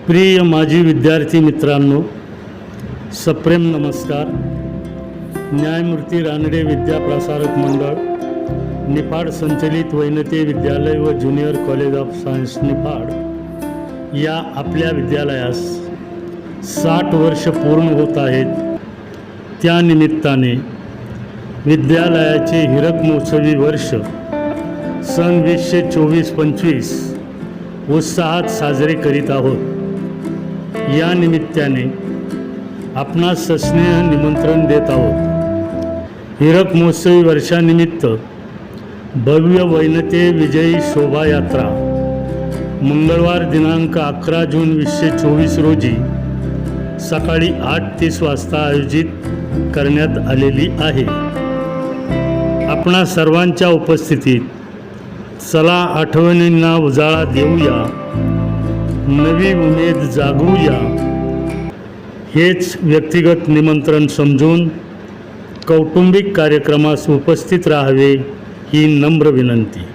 प्रिय माजी विद्यार्थी मित्रांनो, सप्रेम नमस्कार। न्यायमूर्ती रानडे विद्याप्रसारक मंडळ, निफाड संचलित वैनते विद्यालय व junior college of science Niphad या आपल्या विद्यालयास 60 वर्ष पूर्ण होत आहेत। त्या निमित्ताने विद्यालयाचे हीरक महोत्सवी वर्ष सन 2024-25 उत्साहात साजरे करीत आहोत। या निमित्ताने आपणास सस्नेह निमंत्रण देत आहोत। हीरक महोत्सवी वर्षानिमित्त भव्य वैनते विजयी शोभायात्रा मंगळवार दिनांक 11 जून 2024 रोजी सकाळी 8:30 वाजता आयोजित करण्यात आलेली आहे। आपणा सर्वांच्या उपस्थितीत चला आठवणींना उजाळा देऊया, नवी उमेद जागवूया हेच व्यक्तिगत निमंत्रण समजून कौटुंबिक कार्यक्रमास उपस्थित राहावे ही नम्र विनंती।